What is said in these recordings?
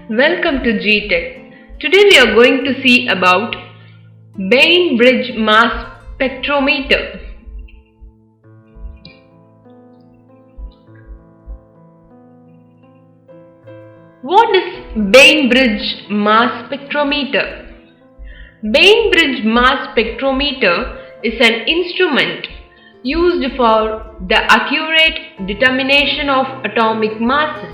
Welcome to GTech. Today we are going to see about Bainbridge mass spectrometer. What is Bainbridge mass spectrometer? Bainbridge mass spectrometer is an instrument used for the accurate determination of atomic masses.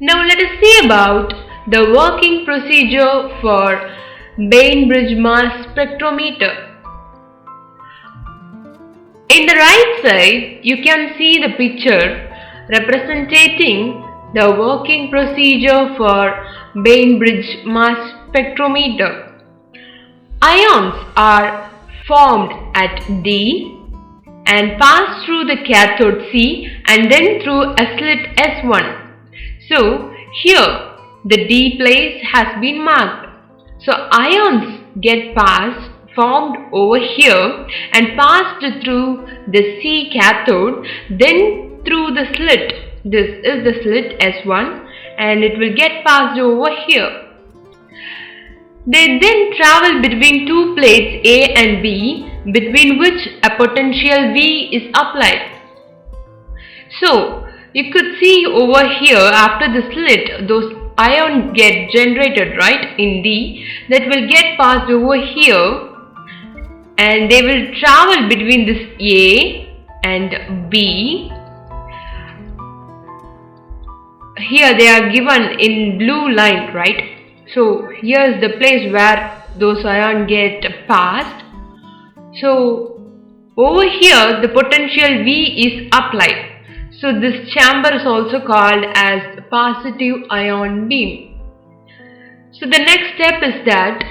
Now let us see about the working procedure for Bainbridge mass spectrometer. In the right side, you can see the picture representing the working procedure for Bainbridge mass spectrometer. Ions are formed at D and pass through the cathode C and then through a slit S1. So here the D place has been marked. So ions get formed over here and passed through the C cathode, then through the slit. This is the slit S1 and it will get passed over here. They then travel between two plates A and B, between which a potential V is applied. So you could see over here after the slit, those ions get generated, right, in D, that will get passed over here and they will travel between this A and B. Here they are given in blue line, right? So here is the place where those ions get passed. So over here the potential V is applied. So this chamber is also called as positive ion beam. So the next step is that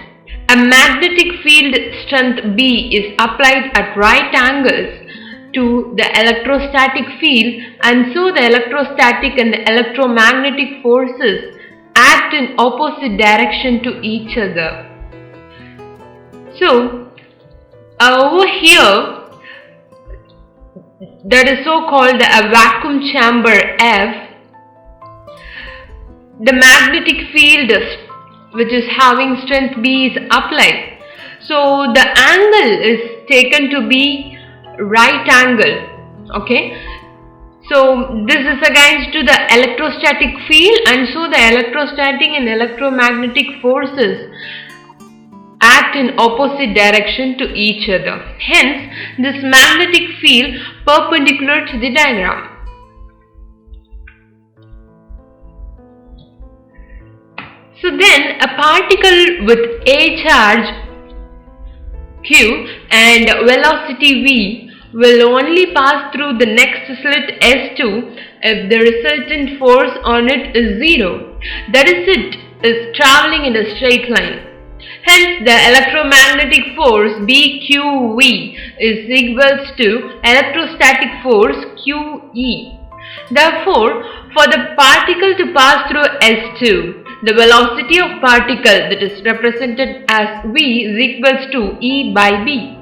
a magnetic field strength B is applied at right angles to the electrostatic field, and so the electrostatic and the electromagnetic forces act in opposite direction to each other. So over here, that is so called a vacuum chamber F, the magnetic field which is having strength B is applied. So the angle is taken to be right angle. Okay. So this is against to the electrostatic field, and so the electrostatic and electromagnetic forces act in opposite direction to each other. Hence, this magnetic field perpendicular to the diagram. So then a particle with a charge Q and velocity V will only pass through the next slit S2 if the resultant force on it is 0. That is, it is traveling in a straight line. Hence, the electromagnetic force BQV is equals to electrostatic force QE. Therefore, for the particle to pass through S2, the velocity of particle, that is represented as V, is equals to E by B.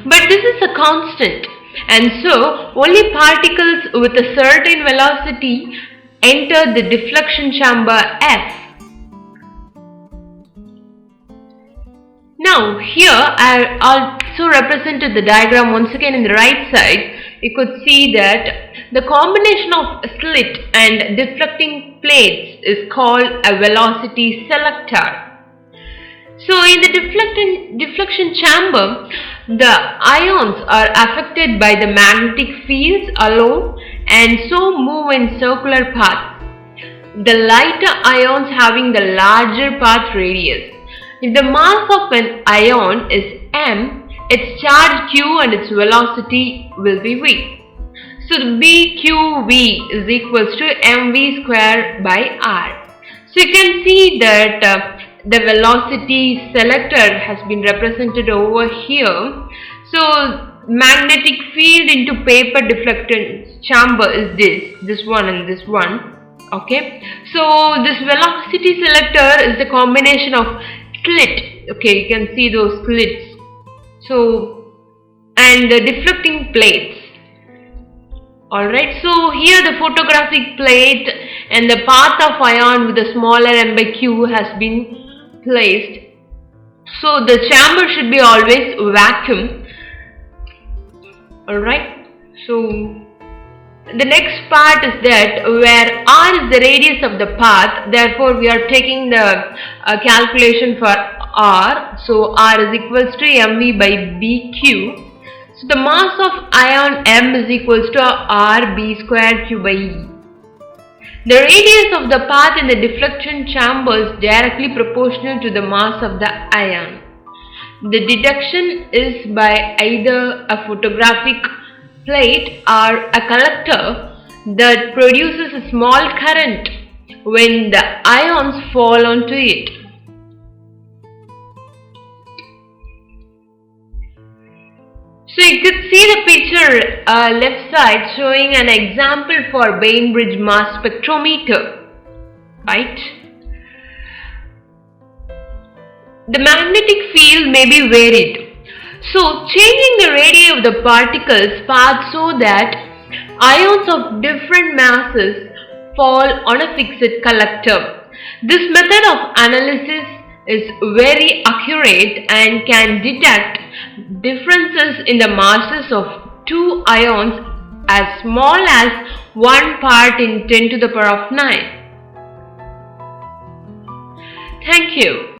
But this is a constant, and so only particles with a certain velocity enter the deflection chamber F. Now here I also represented the diagram once again in the right side. You could see that the combination of slit and deflecting plates is called a velocity selector. So in the deflection chamber, the ions are affected by the magnetic fields alone and so move in circular paths, the lighter ions having the larger path radius. If the mass of an ion is m, its charge q and its velocity will be v. So the BQV is equals to mv square by r. So you can see that the velocity selector has been represented over here. So magnetic field into paper deflector chamber is this one and this one. Okay. So this velocity selector is the combination of slit. Okay, you can see those slits. So and the deflecting plates. Alright, so here the photographic plate and the path of ion with the smaller m by q has been placed. So the chamber should be always vacuum. Alright, so the next part is that where r is the radius of the path, therefore we are taking the calculation for r. So r is equals to mv by bq. So the mass of ion m is equals to r b square q by e. The radius of the path in the deflection chamber is directly proportional to the mass of the ion. The deduction is by either a photographic plate or a collector that produces a small current when the ions fall onto it. So you could see the picture left side showing an example for Bainbridge mass spectrometer, right? The magnetic field may be varied. So changing the radii of the particles path so that ions of different masses fall on a fixed collector. This method of analysis is very accurate and can detect differences in the masses of two ions as small as 1 part in 10 to the power of 9. Thank you.